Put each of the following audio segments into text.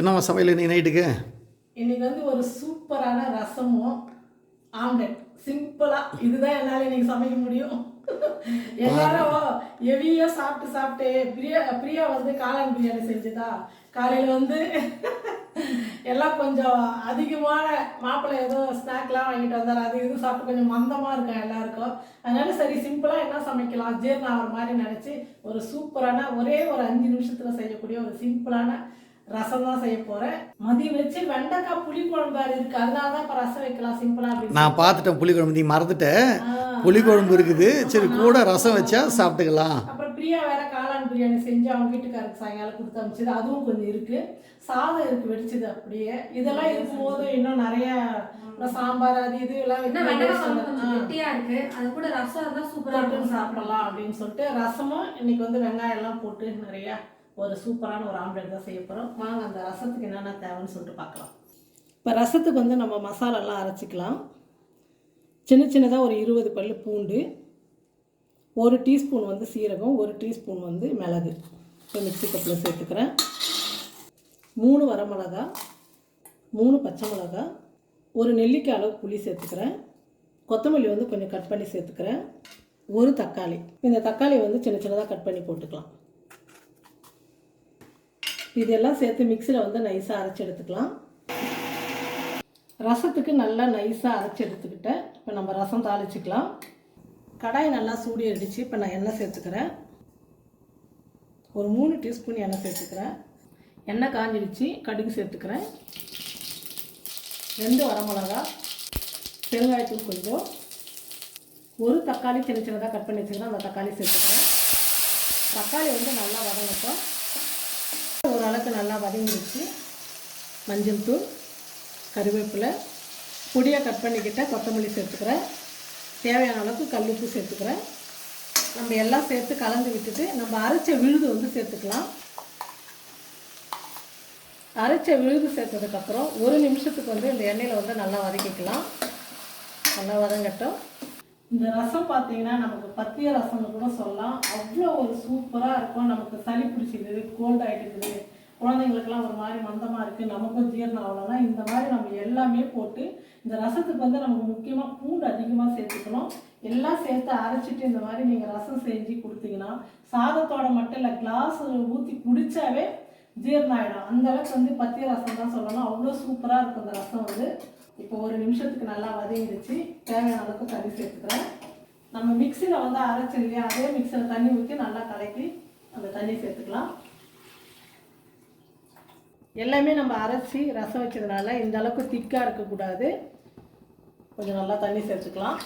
என்னம்மா சமையல் இன்னைக்கு நைட்டுக்கு? இன்னைக்கு வந்து ஒரு சூப்பரான ரசமும் ஆம்லெட். சிம்பிளா இதுதான் என்னால் இன்னைக்கு சமைக்க முடியும். எல்லாரும் ஹெவியா சாப்பிட்டு சாப்பிட்டு பிரியா வந்து காளான் பிரியாணி செஞ்சுதா. காலையில் வந்து எல்லாம் கொஞ்சம் அதிகமான மாப்பிள்ளை ஏதோ ஸ்நாக்லாம் வாங்கிட்டு வந்தார். அது இது சாப்பிட்டு கொஞ்சம் மந்தமாக இருக்கும் எல்லாருக்கும். அதனால சரி சிம்பிளாக என்ன சமைக்கலாம் ஜீரணம் ஆகிற மாதிரி நினச்சி ஒரு சூப்பரான ஒரே ஒரு 5 நிமிஷத்தில் செய்யக்கூடிய ஒரு சிம்பிளான ரசம் தான் செய்ய போகிறேன். மதியம் வச்சு வெண்டைக்காய் புளி குழம்பு இருக்கு, அதனால தான் இப்போ ரசம் வைக்கலாம் சிம்பிளா அப்படின்னு. நான் பார்த்துட்டேன் புளி குழம்பு, நீ மறந்துட்டேன். புளி குழம்பு இருக்குது, சரி கூட ரசம் வச்சா சாப்பிட்டுக்கலாம். அப்புறம் பிரியா வேற காளான் பிரியாணி செஞ்சு அவங்க வீட்டுக்காரருக்கு சாயங்காலம் கொடுத்து அனுப்பிச்சது, அதுவும் கொஞ்சம் இருக்கு. சாதம் இருக்கு வெடிச்சது அப்படியே. இதெல்லாம் இருக்கும்போது இன்னும் நிறைய சாம்பார் அது இது எல்லாம் கெட்டியா இருக்கு, அது கூட ரசம் இருந்தா சூப்பரா இருக்கும் சாப்பிடலாம் அப்படின்னு சொல்லிட்டு ரசமும் இன்னைக்கு வந்து வெங்காயம் எல்லாம் போட்டு நிறைய ஒரு சூப்பரான ஒரு ஆம்லெட் தான் செய்ய போகிறோம். வாங்க அந்த ரசத்துக்கு என்னென்ன தேவைன்னு சொல்லிட்டு பார்க்கலாம். இப்போ ரசத்துக்கு வந்து நம்ம மசாலாலாம் அரைச்சிக்கலாம். சின்ன சின்னதாக ஒரு 20 பல் பூண்டு, 1 டீஸ்பூன் வந்து சீரகம், 1 டீஸ்பூன் வந்து மிளகு இப்போ மிக்ஸி கப்பில் சேர்த்துக்கிறேன். 3 வரமிளகா, 3 பச்சை மிளகா, 1 நெல்லிக்காய் அளவு புளி சேர்த்துக்கிறேன். கொத்தமல்லி வந்து கொஞ்சம் கட் பண்ணி சேர்த்துக்கிறேன். 1 தக்காளி. இந்த தக்காளியை வந்து சின்ன சின்னதாக கட் பண்ணி போட்டுக்கலாம். இதெல்லாம் சேர்த்து மிக்சியில் வந்து நைஸாக அரைச்சி எடுத்துக்கலாம். ரசத்துக்கு நல்லா நைஸாக அரைச்சி எடுத்துக்கிட்டேன். இப்போ நம்ம ரசம் தாளிச்சிக்கலாம். கடாய் நல்லா சூடி அடிச்சு இப்போ நான் எண்ணெய் சேர்த்துக்கிறேன். ஒரு 3 டீஸ்பூன் எண்ணெய் சேர்த்துக்கிறேன். எண்ணெய் காஞ்சிடுச்சு, கடுகு சேர்த்துக்கிறேன். 2 வரமிளகா, பெருங்காயத்தூள் கொஞ்சம், 1 தக்காளி சின்ன சின்னதாக கட் பண்ணி வச்சுக்கிறேன், அந்த தக்காளி சேர்த்துக்கிறேன். தக்காளி வந்து நல்லா வதங்கட்டும். ஓரளவுக்கு நல்லா வதங்கிடுச்சு. மஞ்சள் தூள், கருவேப்பிலை, பொடியாக கட் பண்ணிக்கிட்ட கொத்தமல்லி சேர்த்துக்கிறேன். தேவையான அளவுக்கு கல்லுப்பு சேர்த்துக்கிறேன். நம்ம எல்லாம் சேர்த்து கலந்து விட்டுட்டு நம்ம அரைச்ச விழுது வந்து சேர்த்துக்கலாம். அரைச்ச விழுது சேர்த்ததுக்கப்புறம் 1 நிமிஷத்துக்கு வந்து இந்த எண்ணெயில் வந்து நல்லா வதக்கிக்கலாம். நல்லா வதங்கட்டும். இந்த ரசம் பார்த்தீங்கன்னா நமக்கு பத்திய ரசம்னு கூட சொல்லலாம். அவ்வளோ ஒரு சூப்பராக இருக்கும். நமக்கு சளி பிடிச்சிக்குது, கோல்டு ஆகிட்டுக்குது, குழந்தைங்களுக்கெல்லாம் ஒரு மாதிரி மந்தமாக இருக்குது, நமக்கும் ஜீரணம் ஆகலைன்னா இந்த மாதிரி நம்ம எல்லாமே போட்டு இந்த ரசத்துக்கு வந்து நமக்கு முக்கியமாக பூண்டு அதிகமாக சேர்த்துக்கணும். எல்லாம் சேர்த்து அரைச்சிட்டு இந்த மாதிரி நீங்கள் ரசம் செஞ்சு கொடுத்தீங்கன்னா சாதத்தோட மட்டும் இல்லை கிளாஸ் ஊற்றி குடித்தாவே ஜீரணம் ஆகிடும். அந்தளவுக்கு வந்து பத்திய ரசம் தான் சொல்லணும். அவ்வளோ சூப்பராக இருக்கும் இந்த ரசம் வந்து. இப்போ 1 நிமிஷத்துக்கு நல்லா வதங்கிடுச்சு. தேவையான அளவுக்கு தண்ணி சேர்த்துக்கிறேன். நம்ம மிக்சியில் வந்து அரைச்சோம் இல்லையா, அதே மிக்சியில் தண்ணி ஊற்றி நல்லா கலக்கி அந்த தண்ணி சேர்த்துக்கலாம். எல்லாமே நம்ம அரைச்சி ரசம் வச்சதுனால இந்த அளவுக்கு திக்காக இருக்கக்கூடாது. கொஞ்சம் நல்லா தண்ணி சேர்த்துக்கலாம்.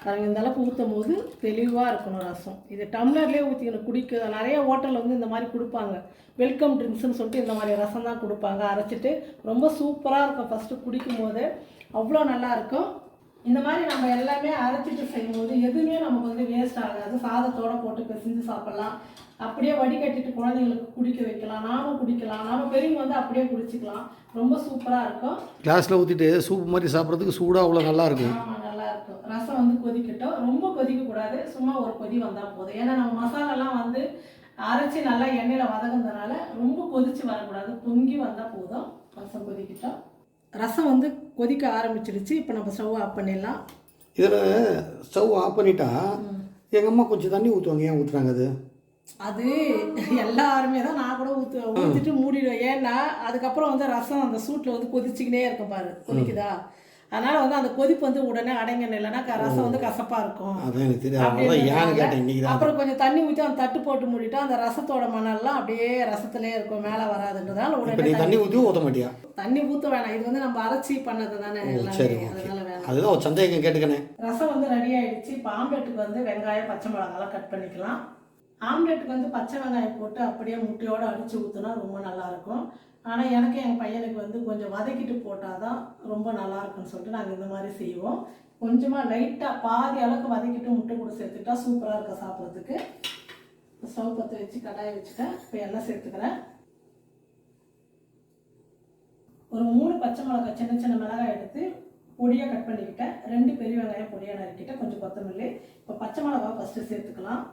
பாருங்கள், இந்த அளவுக்கு ஊற்றும் போது தெளிவாக இருக்கணும் ரசம். இது டம்ளர்லேயே ஊற்றிக்கணும். குடிக்க நிறைய ஹோட்டலில் வந்து இந்த மாதிரி கொடுப்பாங்க, வெல்கம் ட்ரிங்க்ஸ்ன்னு சொல்லிட்டு இந்த மாதிரி ரசம் தான் கொடுப்பாங்க அரைச்சிட்டு. ரொம்ப சூப்பராக இருக்கும். ஃபஸ்ட்டு குடிக்கும் போது அவ்வளோ நல்லாயிருக்கும். இந்த மாதிரி நம்ம எல்லாமே அரைச்சிட்டு செய்யும்போது எதுவுமே நமக்கு வந்து வேஸ்ட் ஆகாது. சாதத்தோடு போட்டு பிசைஞ்சு சாப்பிட்லாம், அப்படியே வடிகட்டிட்டு குழந்தைங்களுக்கு குடிக்க வைக்கலாம், நானும் குடிக்கலாம், நாம பெரியவங்க வந்து அப்படியே குடிச்சிக்கலாம். ரொம்ப சூப்பராக இருக்கும். கிளாஸில் ஊற்றிட்டு சூப் மாதிரி சாப்பிட்றதுக்கு சூடாக அவ்வளோ நல்லாயிருக்கும். ஆமாம், நல்லாயிருக்கும். ரசம் வந்து கொதிக்கட்டும். ரொம்ப கொதிக்கக்கூடாது, சும்மா ஒரு கொதி வந்தால் போதும். ஏன்னா நம்ம மசாலாலாம் வந்து அரைச்சி நல்லா எண்ணெயில் வதங்குறதுனால ரொம்ப கொதித்து வரக்கூடாது, பொங்கி வந்தால் போதும். ரசம் கொதிக்கிட்டோம். ரசம் வந்து கொதிக்க ஆரம்பிச்சிடுச்சு. இப்போ நம்ம ஸ்டவ் ஆஃப் பண்ணிடலாம். இதில் ஸ்டவ் ஆஃப் பண்ணிட்டா எங்கள் அம்மா கொஞ்சம் தண்ணி ஊற்றுவாங்க. ஏன் ஊற்றுறாங்க? அது எல்லாருமே தான், நான் கூட ஊற்றிட்டு மூடிடுவேன். ஏன்னா அதுக்கப்புறம் வந்து ரசம் அந்த சூட்டில் வந்து கொதிச்சுக்கினே இருக்கும் பாரு, கொதிக்குதா. அதனால் வந்து அந்த கொதிப்பு வந்து உடனே அடங்கணும், இல்லைன்னா ரசம் வந்து கசப்பாக இருக்கும். அப்புறம் கொஞ்சம் தண்ணி ஊற்றி அந்த தட்டு போட்டு மூடிட்டா அந்த ரசத்தோட மணல்லாம் அப்படியே ரசத்துலேயே இருக்கும், மேலே வராதுன்றதால உடனே தண்ணி ஊற்றி ஊற்ற மாட்டியா? தண்ணி ஊற்ற வேணாம், இது வந்து நம்ம அரைச்சி பண்ணது தானே, அதனால வேணாம். அதுதான் ஒரு சந்தேகம் கேட்டுக்கணே. ரசம் வந்து ரெடி ஆகிடுச்சு. இப்போ ஆம்லெட்டுக்கு வந்து வெங்காயம் பச்சை மிளகாலாம் கட் பண்ணிக்கலாம். ஆம்லெட்டுக்கு வந்து பச்சை வெங்காயம் போட்டு அப்படியே முட்டையோடு அடித்து ஊற்றினா ரொம்ப நல்லாயிருக்கும். ஆனால் எனக்கு எங்கள் பையனுக்கு வந்து கொஞ்சம் வதக்கிட்டு போட்டால் தான் ரொம்ப நல்லாயிருக்குன்னு சொல்லிட்டு நாங்கள் இந்த மாதிரி செய்வோம். கொஞ்சமாக லைட்டாக பாதி அளவுக்கு வதக்கிட்டு முட்டை கூட சேர்த்துக்கிட்டா சூப்பராக இருக்கும் சாப்பிட்றதுக்கு. ஸ்டவ் பற்ற வச்சு கடாயை வச்சுட்டேன். இப்போ எண்ணெய் சேர்த்துக்கிறேன். ஒரு 3 பச்சை மிளகாய் சின்ன சின்ன மிளகாய் எடுத்து பொடியாக கட் பண்ணிக்கிட்டேன். 2 பெரிய வெங்காயம் பொடியாக நறுக்கிட்டேன், கொஞ்சம் கொத்தமல்லி. இப்போ பச்சை மிளகாய் ஃபஸ்ட்டு சேர்த்துக்கலாம்.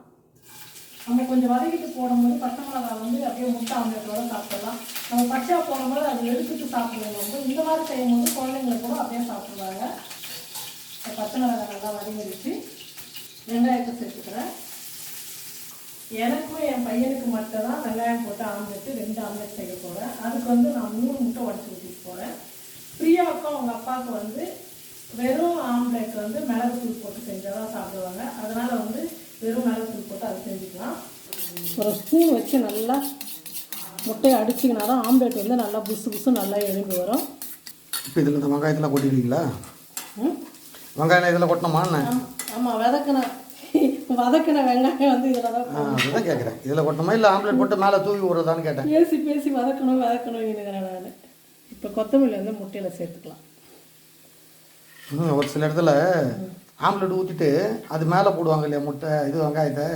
நம்ம கொஞ்சம் வதக்கிட்டு போடும்போது பச்சை மிளகாய் வந்து அப்படியே முட்டை ஆம்லேட்டோட சாப்பிடலாம். நம்ம பச்சையாக போடும்போது அது எடுத்துட்டு சாப்பிடுவோம். இந்த மாதிரி செய்யும்போது குழந்தைங்களை கூட அப்படியே சாப்பிடுவாங்க. பச்சை மிளகாய் நல்லா வதங்கிடுச்சு. வெங்காயத்தை சேர்த்துக்கிறேன். எனக்கும் என் பையனுக்கு மட்டும் தான் வெங்காயம் போட்டு ஆம்லெட்டு 2 ஆம்லெட் செய்ய போகிறேன். அதுக்கு வந்து நான் 3 முட்டை உடச்சி ஊற்றிட்டு போகிறேன். பிரியாவுக்கும் அவங்க அப்பாவுக்கு வந்து வெறும் ஆம்லெட் வந்து மிளகுத்தூள் போட்டு செஞ்சால் தான் சாப்பிடுவாங்க. அதனால் வந்து வெறும் மிளகுத்தூள் போட்டு அதை செஞ்சுக்கலாம். ஒரு ஸ்பூன் வச்சு நல்லா முட்டையை அடிச்சிங்கன்னா தான் ஆம்லெட் வந்து நல்லா புசு புசு நல்லா எழும்பி வரும். இப்போ இதில் இந்த வெங்காயத்தெலாம் கொட்டிடுவீங்களா? வெங்காயம் இதில் கொட்டணுமான்னு? ஆமாம், வதக்கின வெங்காயம் வந்து இதில் தான். அதுதான் கேட்குறேன், இதில் கொட்டணுமா இல்லை ஆம்லெட் போட்டு மேலே தூவி விடுறதான்னு கேட்டேன். பேசி வதக்கணுங்கிறேன் நான். இப்போ கொத்தமல்லி வந்து முட்டையில் சேர்த்துக்கலாம். ஒரு சில இடத்துல ஆம்லெட் ஊற்றிட்டு அது மேலே போடுவாங்க இல்லையா முட்டை இது வெங்காயத்தை,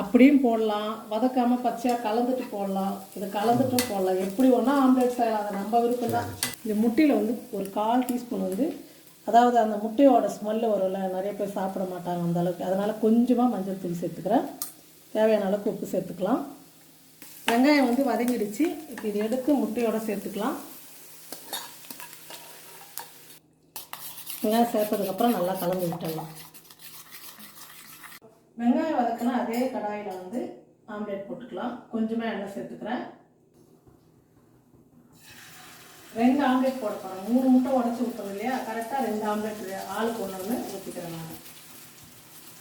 அப்படியும் போடலாம். வதக்காமல் பச்சையாக கலந்துட்டு போடலாம். இதை கலந்துட்டும் போடலாம். எப்படி ஒன்றா ஆம்லெட் செய்யலாம், அதை நம்ம விருப்பம் தான். இந்த முட்டையில் வந்து ஒரு 1/4 டீஸ்பூன் வந்து, அதாவது அந்த முட்டையோட ஸ்மெல்லு வரும்ல, நிறைய பேர் சாப்பிட மாட்டாங்க அந்த அளவுக்கு. அதனால் கொஞ்சமாக மஞ்சள் தூள் சேர்த்துக்கிறேன். தேவையான அளவுக்கு உப்பு சேர்த்துக்கலாம். வெங்காயம் வந்து வதங்கிடுச்சு. இப்போ இதை எடுத்து முட்டையோடு சேர்த்துக்கலாம். வெங்காயம் சேர்த்ததுக்கப்புறம் நல்லா கலந்து விட்டுடலாம். வெங்காயம் வதக்கினா அதே கடாயில் வந்து ஆம்லேட் போட்டுக்கலாம். கொஞ்சமாக எண்ணெய் சேர்த்துக்கிறேன். 2 ஆம்லேட் போட போகிறேன். 3 முட்டை உடச்சி ஊற்றணும் இல்லையா, கரெக்டாக 2 ஆம்லேட் ஆளுக்கு ஒன்று ஊற்றிக்கிறேன் நான்.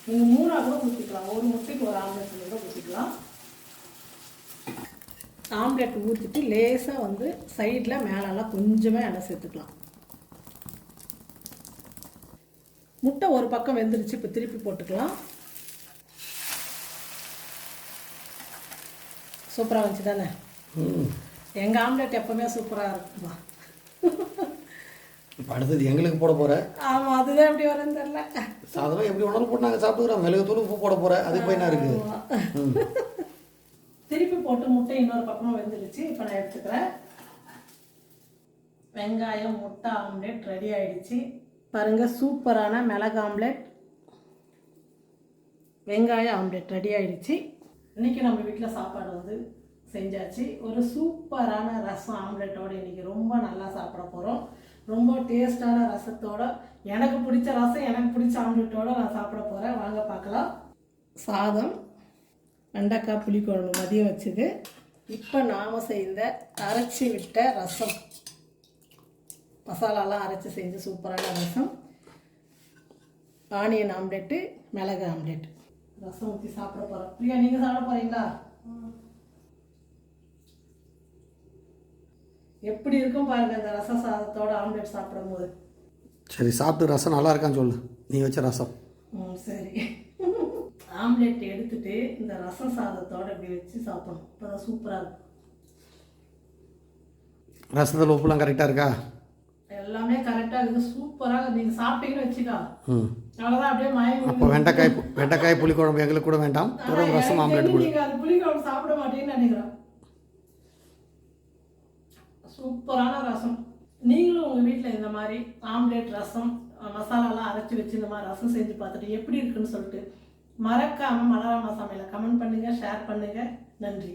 நீங்கள் 3 கூட ஊற்றிக்கலாம். ஒரு முட்டைக்கு ஒரு ஆம்லேட் கூட ஊற்றிக்கலாம். ஆம்லேட் ஊற்றிட்டு லேசாக வந்து சைடில் மேலெல்லாம் கொஞ்சமாக எண்ணெய் சேர்த்துக்கலாம். முட்டை ஒரு பக்கம் வெந்துருச்சு. இப்போ திருப்பி போட்டுக்கலாம். சூப்பராக வந்துச்சு தானே? எங்கள் ஆம்லெட் எப்போவுமே சூப்பராக இருக்குமா. இப்போ அடுத்தது எங்களுக்கு போட போகிறேன். ஆமாம், அதுதான் எப்படி வரேன்னு தெரில. சாதமாக எப்படி ஒன்றாலும் போட்டு நாங்கள் சாப்பிட்டுக்கிறோம். மிளகு தூள் உப்பு போட போகிறேன். அதுக்கு போய் என்ன இருக்குது? திருப்பி போட்டு முட்டை இன்னொரு பக்கமாக வெந்துடுச்சு. இப்போ நான் எடுத்துக்கிறேன். வெங்காயம் முட்டை ஆம்லெட் ரெடி ஆகிடுச்சு. பாருங்கள், சூப்பரான மிளகு ஆம்லெட் வெங்காய ஆம்லெட் ரெடி ஆகிடுச்சு. இன்றைக்கி நம்ம வீட்டில் சாப்பாடு வந்து செஞ்சாச்சு. ஒரு சூப்பரான ரசம் ஆம்லெட்டோடு இன்றைக்கி ரொம்ப நல்லா சாப்பிட போகிறோம். ரொம்ப டேஸ்டான ரசத்தோடு, எனக்கு பிடிச்ச ரசம், எனக்கு பிடிச்ச ஆம்லெட்டோடு நான் சாப்பிட போகிறேன். வாங்க பார்க்கலாம். சாதம், வெண்டைக்காய் புளிக்குழம்பு மதியம் வச்சுது. இப்போ நாம் செய்த அரைச்சி விட்ட ரசம், மசாலாலாம் அரைச்சி செஞ்சு சூப்பரான ரசம், ஆனியன் ஆம்லெட்டு, மிளகு ஆம்லெட். ரசம் ஊற்றி சாப்பிட போகிறோம். பிரியா, நீங்கள் சாப்பிட போகிறீங்களா? எப்படி இருக்கும் பாருங்க இந்த ரச சாதத்தோட ஆம்லெட் சாப்பிடும் போது. சரி, சாப்பிட்டு ரசம் நல்லா இருக்கான்னு சொல்லு, நீ வச்ச ரசம். சரி. ஆம்லெட் எடுத்துட்டு இந்த ரசம் சாதத்தோட இப்படி வச்சு சாப்பிடணும். இப்போ சூப்பராக இருக்கும். ரசத்தில் உப்புலாம் கரெக்டாக இருக்கா? எல்லாமே கரெக்டாக இருக்குது. சூப்பராக நீங்கள் சாப்பிட்டீங்கன்னு வச்சுக்கா, அவ்வளோதான். அப்படியே மயங்கி. அப்போ வெண்டைக்காய் புளிக்குழம்பு எங்களுக்கு கூட வேண்டாம், ஒரு ரசம் ஆம்லெட் கூட. நீங்கள் அது புளிக்குழம்பு சாப்பிட மாட்டீங்கன்னு நினைக்கிறேன். சூப்பரான ரசம். நீங்களும் உங்கள் வீட்டில் இந்த மாதிரி ஆம்லெட் ரசம் மசாலாலாம் அரைச்சி வச்சு இந்த மாதிரி ரசம் செஞ்சு பார்த்துட்டு எப்படி இருக்குன்னு சொல்லிட்டு மறக்காமல் மலர் அம்மா சமையலை கமெண்ட் பண்ணுங்கள், ஷேர் பண்ணுங்கள். நன்றி.